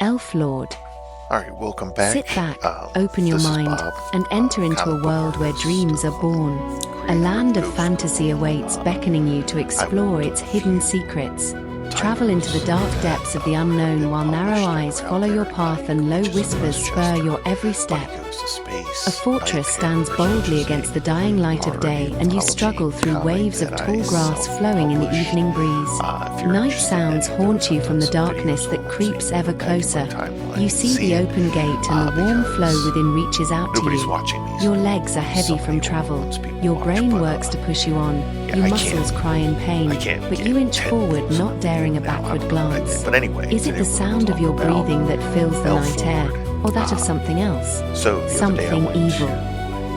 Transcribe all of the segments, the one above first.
Elflord. Alright, welcome back. Sit back, open your mind, and enter into a world where dreams are born. A land of fantasy awaits, beckoning you to explore its hidden secrets. Travel into the dark depths of the unknown while narrow eyes follow your path and low whispers spur your every step. A fortress stands boldly against the dying light of day, and you struggle through waves of tall grass flowing in the evening breeze. Night sounds haunt you from the darkness that creeps ever closer. You see the open gate and the warm flow within reaches out to you. Your legs are heavy from travel. Your brain works to push you on. Your muscles cry in pain, but you inch forward, not daring a backward glance. Is it the sound of your breathing that fills the night air, or that of something else? Something evil.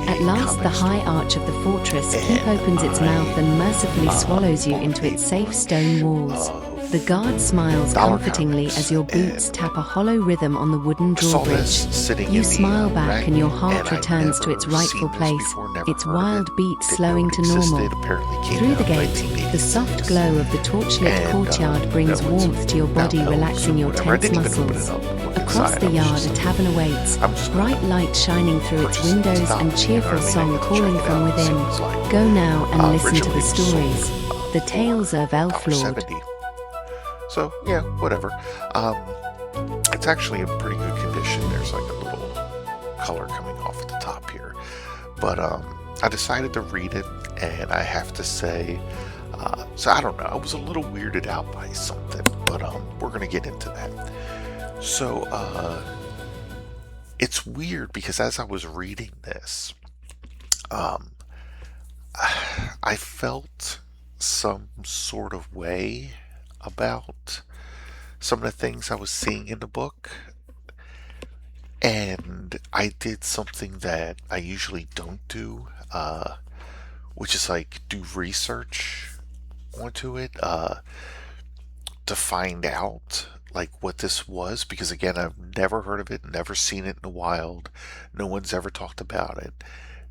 At last, the high arch of the fortress keep opens its mouth and mercifully swallows you into its safe stone walls. The guard smiles comfortingly as your boots tap a hollow rhythm on the wooden drawbridge. You smile back and your heart returns to its rightful place, its wild beat slowing to normal. Through the gate, the soft glow of the torchlit courtyard brings warmth to your body, relaxing your tense muscles. Across the yard, a tavern awaits, bright light shining through its windows and cheerful song calling from within. Go now and listen to the stories, the tales of Elflord. So, yeah, whatever. It's actually in pretty good condition. There's like a little color coming off at the top here. But I decided to read it, and I have to say, so I don't know, I was a little weirded out by something, but we're going to get into that. So, it's weird because as I was reading this, I felt some sort of way about some of the things I was seeing in the book, and I did something that I usually don't do, which is like do research onto it to find out like what this was, because again, I've never heard of it, never seen it in the wild, no one's ever talked about it.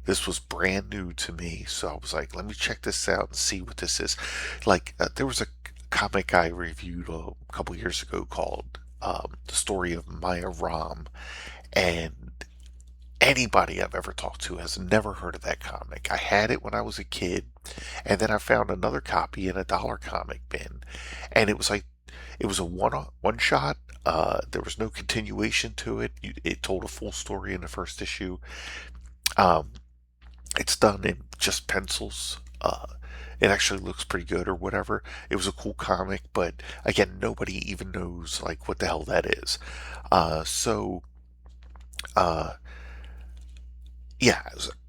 This was brand new to me, so I was like, let me check this out and see what this is. Like, there was a comic I reviewed a couple years ago called The Story of Maya Ram, and anybody I've ever talked to has never heard of that comic. I had it when I was a kid, and then I found another copy in a dollar comic bin, and it was a one shot. There was no continuation to it. It told a full story in the first issue. It's done in just pencils. It actually looks pretty good or whatever. It was a cool comic, but again, nobody even knows like what the hell that is. Yeah.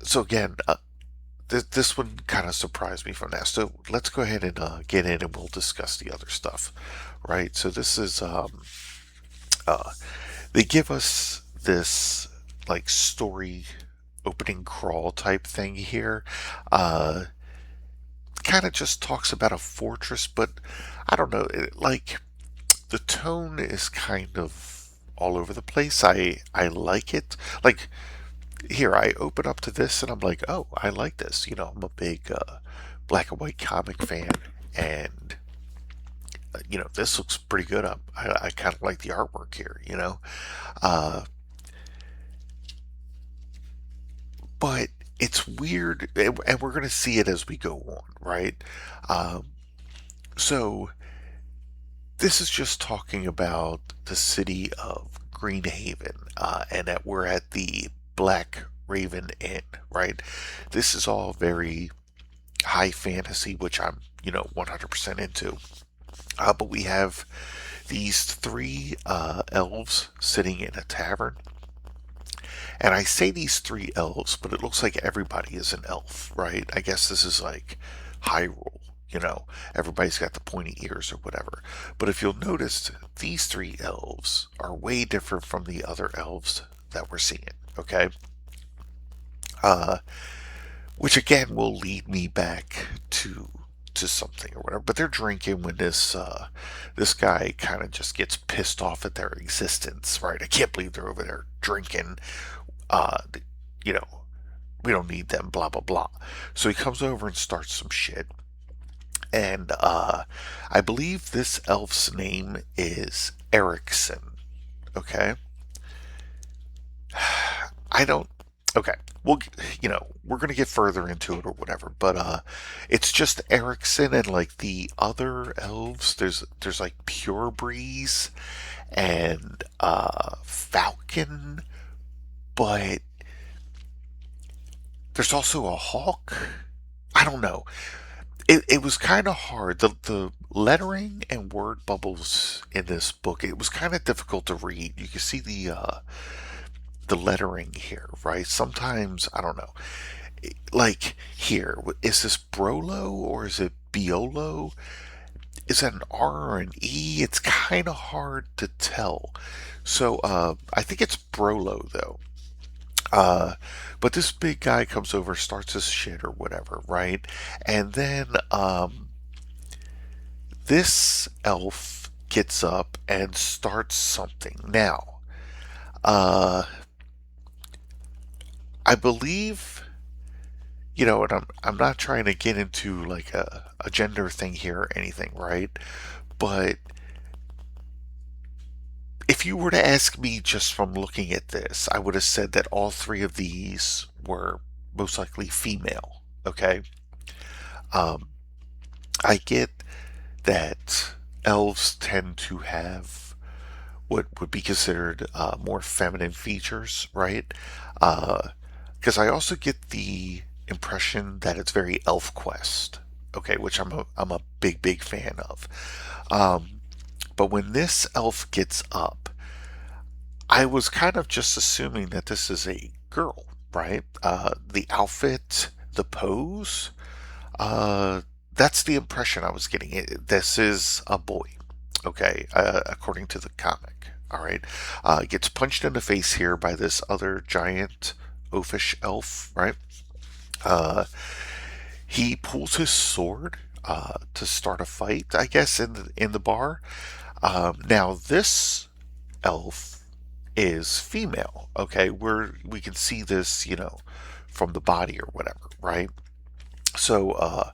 So again, this one kind of surprised me from that. So let's go ahead and get in, and we'll discuss the other stuff, right? So this is they give us this like story opening crawl type thing here. Kind of just talks about a fortress, but I don't know, like the tone is kind of all over the place. I like it. Like here, I open up to this and I'm like, oh, I like this. You know, I'm a big black and white comic fan, and you know, this looks pretty good. I kind of like the artwork here, you know. But it's weird, and we're going to see it as we go on, right? So this is just talking about the city of Greenhaven, and that we're at the Black Raven Inn, right? This is all very high fantasy, which I'm, 100% into. But we have these three elves sitting in a tavern. And I say these three elves, but it looks like everybody is an elf, right? I guess this is like Hyrule, everybody's got the pointy ears or whatever. But if you'll notice, these three elves are way different from the other elves that we're seeing, okay? Which again will lead me back to something or whatever. But they're drinking when this guy kind of just gets pissed off at their existence, right? I can't believe they're over there drinking. We don't need them, blah, blah, blah. So he comes over and starts some shit. And I believe this elf's name is Erickson. Okay, I don't. Okay, well, we're gonna get further into it or whatever, but it's just Erickson and like the other elves. There's like Pure Breeze and Falcon, but there's also a Hawk. I don't know. It was kind of hard. The lettering and word bubbles in this book, it was kind of difficult to read. You can see the lettering here, right? Sometimes I don't know. Like here, is this Brolo or is it Biolo? Is that an R or an E? It's kind of hard to tell. So I think it's Brolo though. Uh, but this big guy comes over, starts his shit or whatever, right? And then this elf gets up and starts something. Now, uh, I believe, and I'm not trying to get into like a gender thing here or anything, right? But if you were to ask me just from looking at this, I would have said that all three of these were most likely female. Okay. Um, I get that elves tend to have what would be considered more feminine features, right? Because I also get the impression that it's very elf quest, okay, which I'm a big fan of. Um, but when this elf gets up, I was kind of just assuming that this is a girl, right? The outfit, the pose, uh, that's the impression I was getting. This is a boy, okay, according to the comic. All right, gets punched in the face here by this other giant oafish elf, right? Uh, he pulls his sword to start a fight, I guess, in the bar. Now this elf is female. Okay, we can see this, from the body or whatever, right? So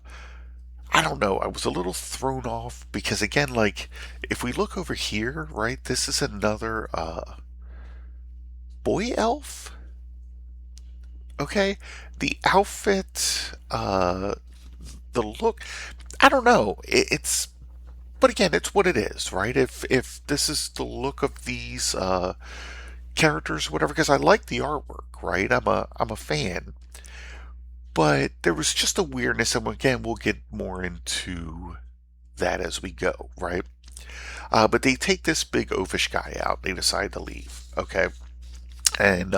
I don't know. I was a little thrown off because again, like if we look over here, right, this is another boy elf. Okay, the outfit, the look. I don't know. It's but again, it's what it is, right? If this is the look of these characters, whatever, because I like the artwork, right? I'm a fan, but there was just a weirdness, and again, we'll get more into that as we go, right? But they take this big oafish guy out. They decide to leave, okay? And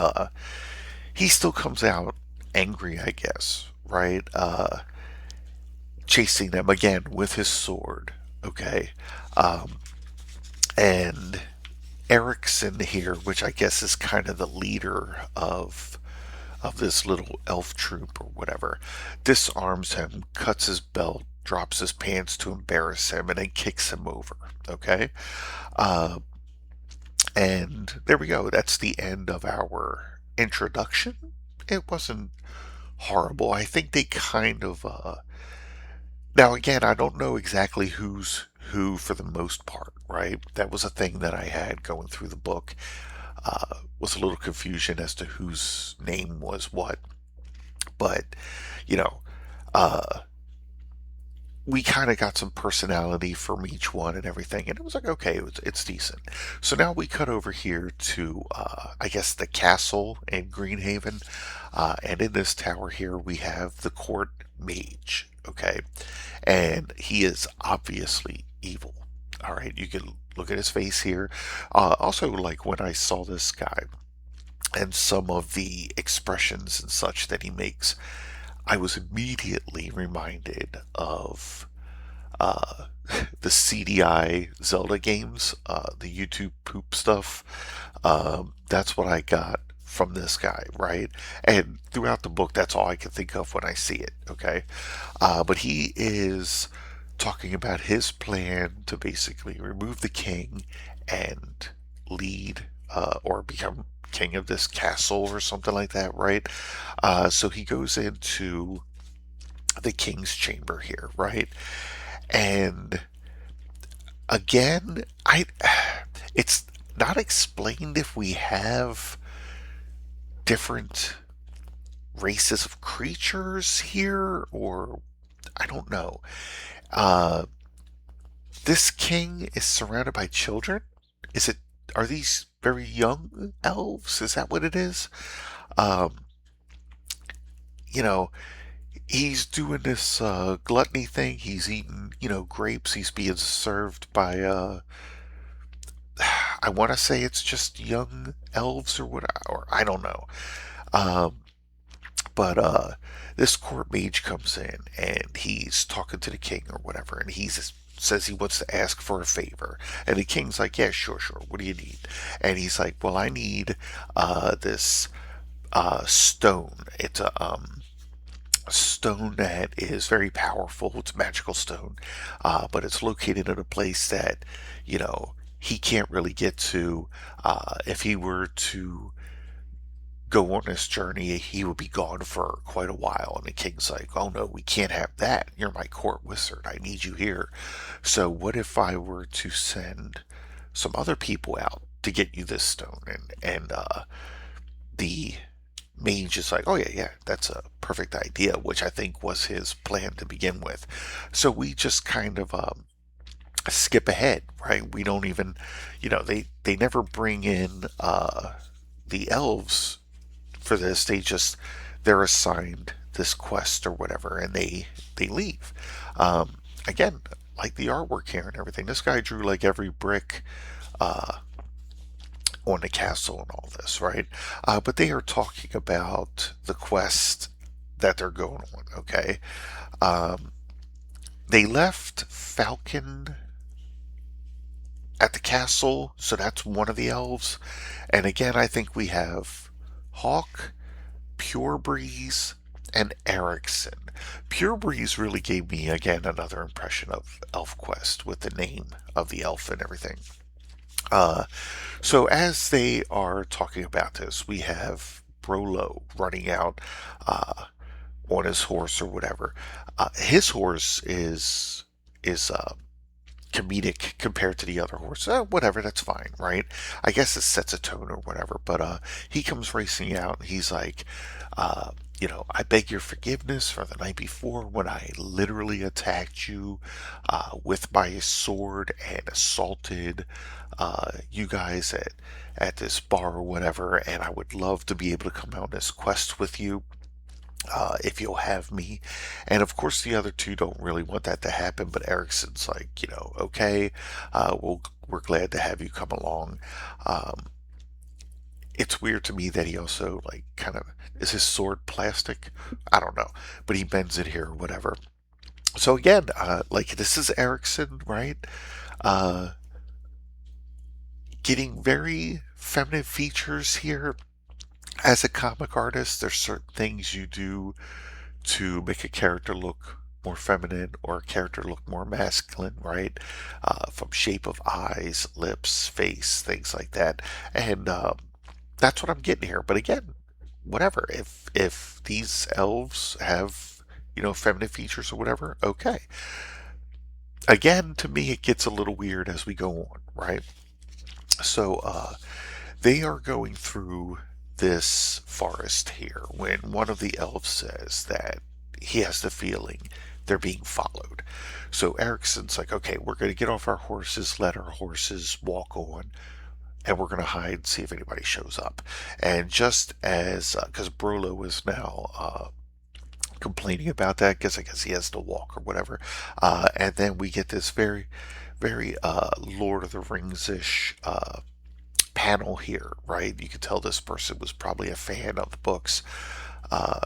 he still comes out angry, I guess, right? Chasing them again with his sword, okay? Um, and Erickson here, which I guess is kind of the leader of this little elf troop or whatever, disarms him, cuts his belt, drops his pants to embarrass him, and then kicks him over. Okay? Uh, and there we go. That's the end of our introduction. It wasn't horrible. I think they kind of. Now, again, I don't know exactly who's who for the most part, right? That was a thing that I had going through the book. Was a little confusion as to whose name was what. But, you know, uh, we kind of got some personality from each one and everything, and it was like, okay, it's decent. So now we cut over here to, I guess, the castle in Greenhaven, and in this tower here we have the court mage, okay, and he is obviously evil. All right, you can look at his face here. Also, like when I saw this guy and some of the expressions and such that he makes, I was immediately reminded of uh, the CDI Zelda games, the YouTube poop stuff. That's what I got from this guy, right? And throughout the book, that's all I can think of when I see it, okay? But he is talking about his plan to basically remove the king and lead or become king of this castle or something like that, right? So he goes into the king's chamber here, right? And again, it's not explained if we have different races of creatures here, or I don't know. Uh, this king is surrounded by children. Is it? Are these very young elves? Is that what it is? Um, you know, he's doing this gluttony thing. He's eating, grapes. He's being served by, I want to say it's just young elves or what, or I don't know. Um, but this court mage comes in and he's talking to the king or whatever, and says he wants to ask for a favor. And the king's like, yeah, sure, sure. What do you need? And he's like, well, I need this stone. It's a stone that is very powerful. It's a magical stone, but it's located in a place that, he can't really get to. If he were to go on this journey, he would be gone for quite a while. And the king's like, oh no, we can't have that. You're my court wizard. I need you here. So what if I were to send some other people out to get you this stone? And the mage is like, oh yeah, yeah, that's a perfect idea, which I think was his plan to begin with. So we just kind of skip ahead, right? We don't even, they never bring in the elves for this. They're assigned this quest or whatever, and they leave. Again, like the artwork here and everything, this guy drew like every brick uh, on the castle and all this, right? But they are talking about the quest that they're going on. Okay, um, they left Falcon at the castle, so that's one of the elves. And again, I think we have Hawk, Pure Breeze, and Erickson. Pure Breeze really gave me, again, another impression of ElfQuest with the name of the elf and everything. Uh, so as they are talking about this, we have Brolo running out on his horse or whatever. His horse is comedic compared to the other horse. Whatever, that's fine, right? I guess it sets a tone or whatever. But he comes racing out and he's like, I beg your forgiveness for the night before when I literally attacked you with my sword and assaulted you guys at this bar or whatever. And I would love to be able to come out on this quest with you. If you'll have me. And of course, the other two don't really want that to happen, but Erickson's like, okay, we're glad to have you come along. It's weird to me that he also, like, kind of, is his sword plastic? I don't know, but he bends it here or whatever. So again, like, this is Erickson, right? Uh, Getting very feminine features here. As a comic artist, there's certain things you do to make a character look more feminine or a character look more masculine, right? From shape of eyes, lips, face, things like that. And that's what I'm getting here. But again, whatever. If these elves have, feminine features or whatever, okay. Again, to me, it gets a little weird as we go on, right? So they are going through this forest here when one of the elves says that he has the feeling they're being followed. So Erickson's like, okay, we're going to get off our horses, let our horses walk on, and we're going to hide and see if anybody shows up. And just as, because Brolo is now complaining about that, because I guess he has to walk or whatever, and then we get this very, very Lord of the Rings-ish panel here, right? You could tell this person was probably a fan of the books. Uh,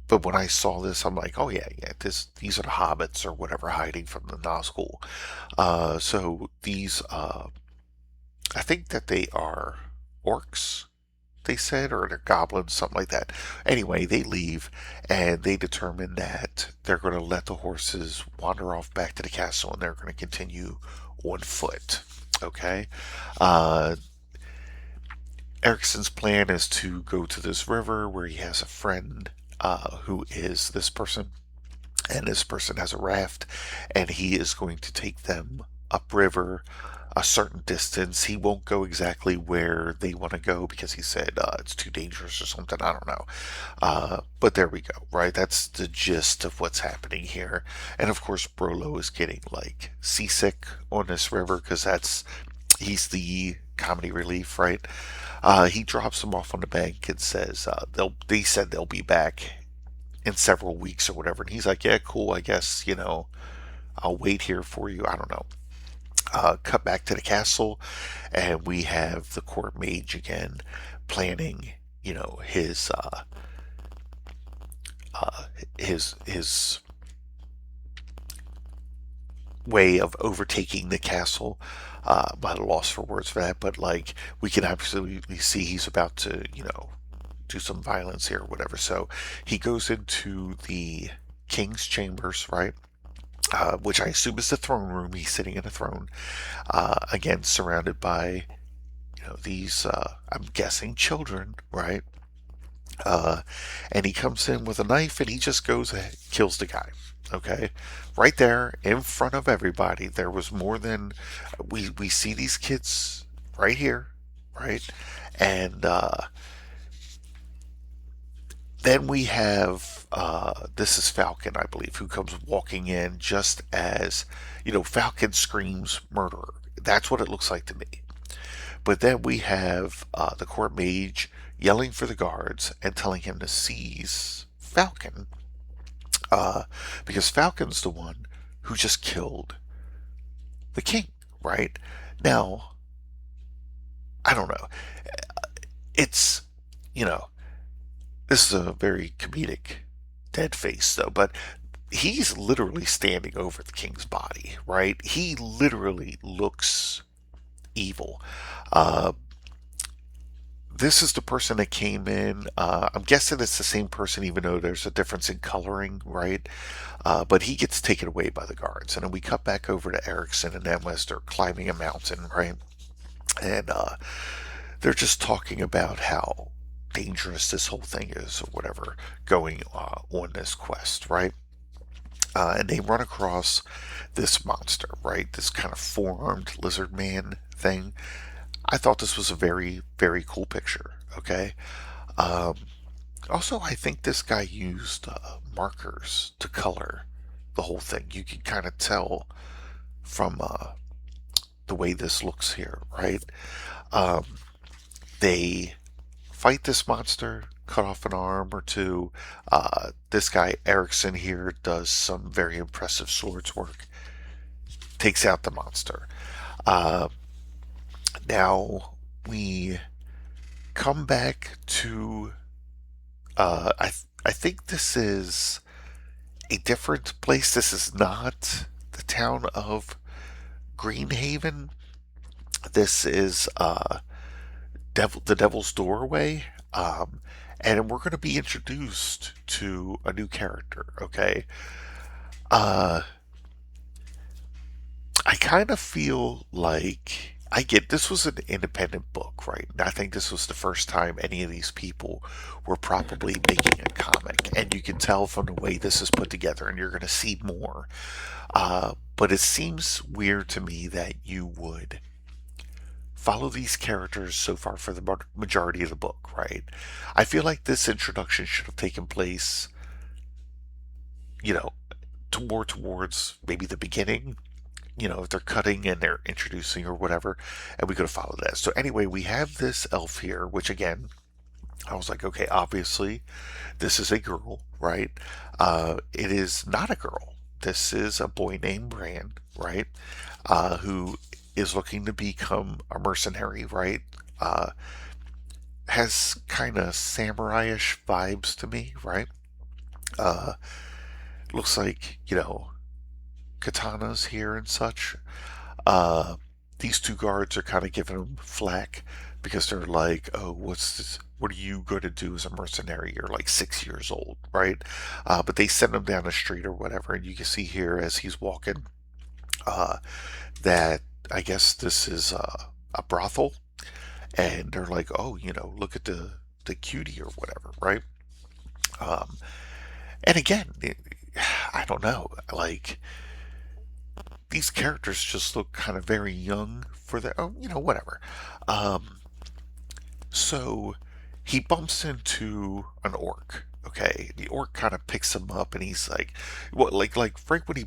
but when I saw this, I'm like, oh yeah, yeah, these are the hobbits or whatever hiding from the Nazgul. So these, I think that they are orcs, they said, or they're goblins, something like that. Anyway, they leave and they determine that they're going to let the horses wander off back to the castle and they're going to continue on foot. Okay. Uh, Erickson's plan is to go to this river where he has a friend who is this person, and this person has a raft, and he is going to take them upriver a certain distance. He won't go exactly where they want to go because he said it's too dangerous or something. I don't know. But there we go, right? That's the gist of what's happening here. And of course, Brolo is getting like seasick on this river because he's the comedy relief, right? He drops them off on the bank and says they said they'll be back in several weeks or whatever. And he's like, yeah, cool. I guess I'll wait here for you. I don't know. Cut back to the castle, and we have the court mage again planning, his his way of overtaking the castle. By the loss for words for that, but like we can absolutely see he's about to, do some violence here or whatever. So he goes into the king's chambers, right? Which I assume is the throne room. He's sitting in a throne, again surrounded by these I'm guessing children, right? Uh, and he comes in with a knife and he just goes ahead, kills the guy. Okay, right there in front of everybody. There was more than we see these kids right here, right? And then we have this is Falcon, I believe, who comes walking in just as Falcon screams murderer. That's what it looks like to me. But then we have the court mage yelling for the guards and telling him to seize Falcon, uh, because Falcon's the one who just killed the king, right? Now, I don't know. It's, you know, this is a very comedic dead face, though, but he's literally standing over the king's body, right? He literally looks evil. Uh, this is the person that came in. I'm guessing it's the same person, even though there's a difference in coloring, right? But he gets taken away by the guards. And then we cut back over to Erickson and them as they're climbing a mountain, right? And they're just talking about how dangerous this whole thing is, or whatever, going on this quest, right? And they run across this monster, right? This kind of four-armed lizard man thing. I thought this was a very, very cool picture, okay? Um, Also, I think this guy used markers to color the whole thing. You can kind of tell from the way this looks here, right? Um, they fight this monster, cut off an arm or two. This guy, Erickson, here does some very impressive swords work, takes out the monster. Uh, Now we come back to. I think this is a different place. This is not the town of Greenhaven. This is the Devil's Doorway, and we're going to be introduced to a new character. Okay, uh, I kind of feel like I get this was an independent book, right? And I think this was the first time any of these people were probably making a comic, and you can tell from the way this is put together, and you're going to see more. But it seems weird to me that you would follow these characters so far for the majority of the book, right? I feel like this introduction should have taken place, you know, more towards maybe the beginning, if they're cutting and they're introducing or whatever, and we could have followed that. So anyway, we have this elf here, which again, I was like, okay, obviously this is a girl, right? It is not a girl. This is a boy named Brand, right? Who is looking to become a mercenary, right? Has kind of samurai-ish vibes to me, right? Uh, Looks like, katanas here and such. Uh, these two guards are kind of giving him flack because they're like, "Oh, what's this? What are you going to do as a mercenary? You're like 6 years old, right?" But they send him down the street or whatever, and you can see here as he's walking uh, that I guess this is a brothel, and they're like, "Oh, look at the cutie or whatever, right?" Um, and again, I don't know, like these characters just look kind of very young for their, oh, whatever. Um, so he bumps into an orc. Okay, the orc kind of picks him up, and he's like, "What?" Like right when he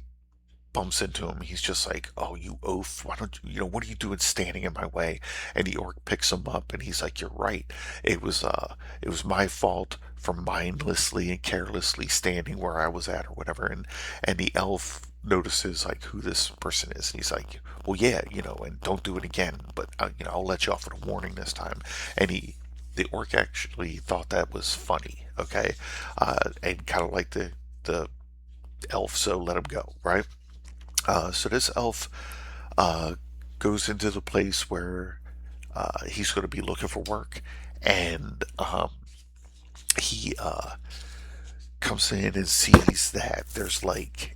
bumps into him, he's just like, "Oh, you oaf! Why don't you? What are you doing standing in my way?" And the orc picks him up, and he's like, "You're right. It was my fault for mindlessly and carelessly standing where I was at, or whatever." And the elf notices like who this person is, and he's like, "Well, yeah, and don't do it again. But I'll let you off with a warning this time." And the orc actually thought that was funny, okay, and kind of like the elf, so let him go, right? So this elf uh, goes into the place where he's going to be looking for work, and he comes in and sees that there's like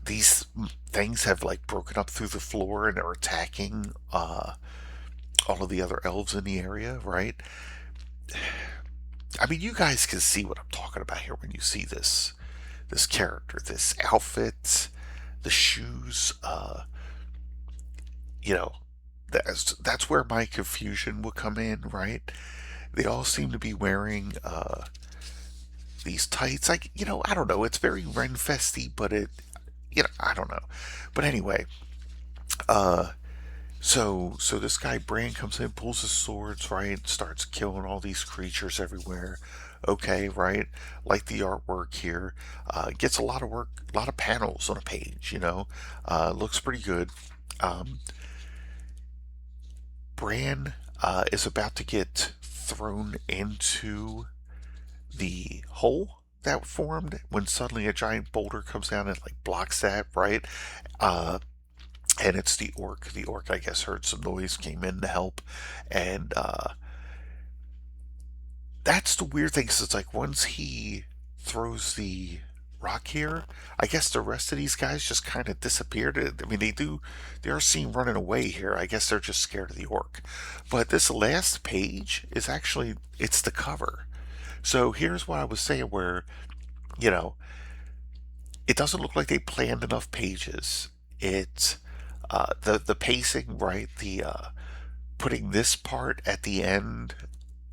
these things have like broken up through the floor and are attacking all of the other elves in the area, right? I mean, you guys can see what I'm talking about here when you see this character, this outfit, the shoes. You know, that's where my confusion will come in, right? They all seem to be wearing these tights. Like, I don't know. It's very Renfesty, but I don't know. But anyway, uh, so this guy Bran comes in, pulls his swords, right, starts killing all these creatures everywhere. Okay, right. Like the artwork here, gets a lot of work, a lot of panels on a page. Looks pretty good. Um, Bran is about to get thrown into the hole that formed when suddenly a giant boulder comes down and like blocks that, right? Uh, and it's the orc. The orc, I guess, heard some noise, came in to help, and that's the weird thing. So it's like once he throws the rock here, I guess the rest of these guys just kind of disappeared. I mean, they are seen running away here. I guess they're just scared of the orc. But this last page is actually it's the cover. So here's what I was saying, where you know it doesn't look like they planned enough pages. It the pacing, right? The putting this part at the end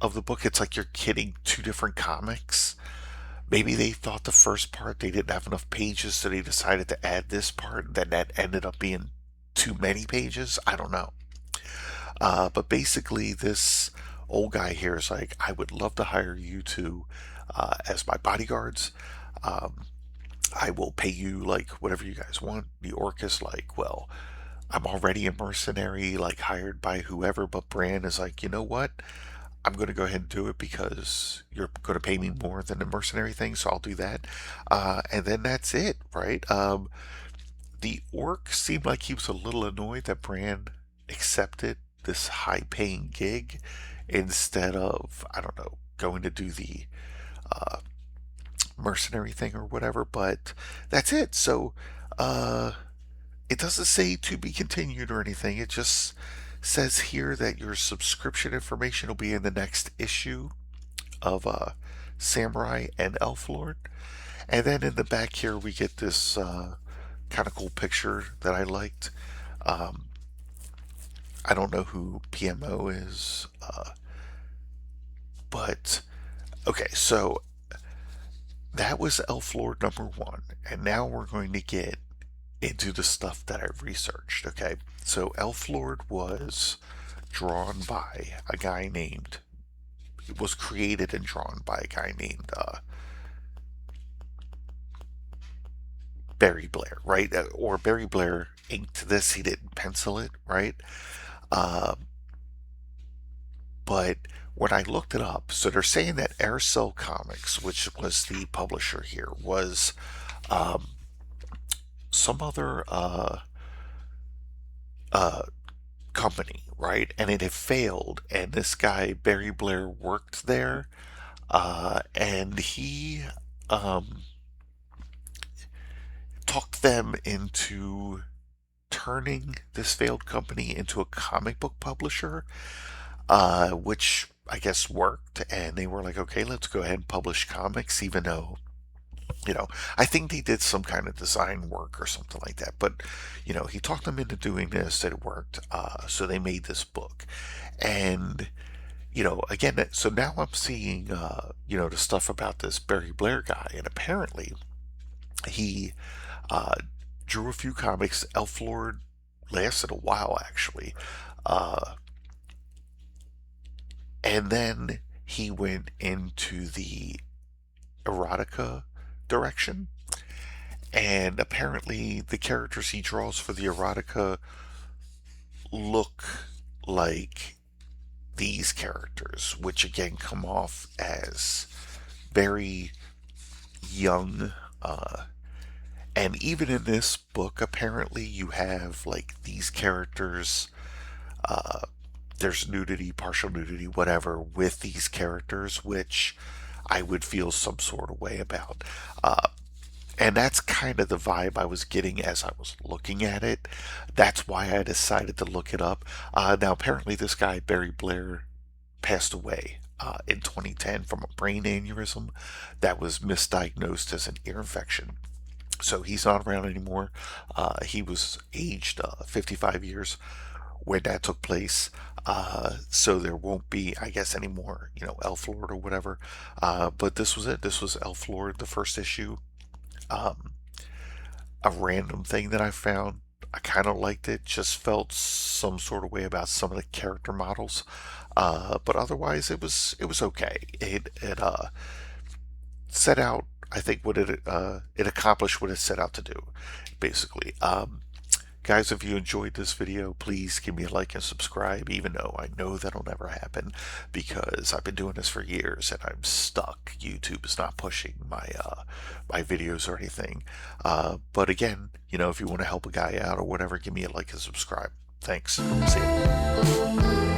of the book, it's like you're kidding two different comics. Maybe they thought the first part they didn't have enough pages, so they decided to add this part, and then that ended up being too many pages. I don't know. But basically, this old guy here is like, I would love to hire you two as my bodyguards. Um, I will pay you like whatever you guys want. The orc is like, well, I'm already a mercenary, like hired by whoever. But Bran is like, you know what? I'm going to go ahead and do it because you're going to pay me more than the mercenary thing, so I'll do that. And then that's it, right? The orc seemed like he was a little annoyed that Bran accepted this high paying gig instead of, I don't know, going to do the uh, mercenary thing or whatever, but that's it. So, it doesn't say to be continued or anything. It just says here that your subscription information will be in the next issue of Samurai and Elflord. And then in the back here, we get this kind of cool picture that I liked. Um, I don't know who PMO is, but okay, so that was Elflord #1. And now we're going to get into the stuff that I researched, okay? So Elflord was drawn by a guy named, it was created and drawn by a guy named Barry Blair, right? Or Barry Blair inked this, he didn't pencil it, right? Uh, but when I looked it up, so they're saying that Aircell Comics, which was the publisher here, was um, some other uh, company, right? And it had failed, and this guy Barry Blair worked there, and he talked them into turning this failed company into a comic book publisher, which I guess worked. And they were like, okay, let's go ahead and publish comics, even though You know, I think they did some kind of design work or something like that. But, he talked them into doing this, and it worked. So they made this book. And, again, so now I'm seeing, the stuff about this Barry Blair guy. And apparently he uh, drew a few comics. Elflord lasted a while, actually. Uh, and then he went into the erotica direction. And apparently, the characters he draws for the erotica look like these characters, which again come off as very young. And even in this book, apparently, you have like these characters. Uh, there's nudity, partial nudity, whatever, with these characters, which I would feel some sort of way about. And that's kind of the vibe I was getting as I was looking at it. That's why I decided to look it up. Now, apparently, this guy, Barry Blair, passed away in 2010 from a brain aneurysm that was misdiagnosed as an ear infection. So he's not around anymore. He was aged 55 years when that took place. So there won't be, I guess, any more, Elflord or whatever. But this was it. This was Elflord, the first issue. Um, a random thing that I found. I kind of liked it. Just felt some sort of way about some of the character models, but otherwise it was okay. It set out. I think what it accomplished what it set out to do, basically. Guys, if you enjoyed this video, please give me a like and subscribe, even though I know that'll never happen because I've been doing this for years and I'm stuck. YouTube is not pushing my videos or anything. But again, if you want to help a guy out or whatever, give me a like and subscribe. Thanks. See ya.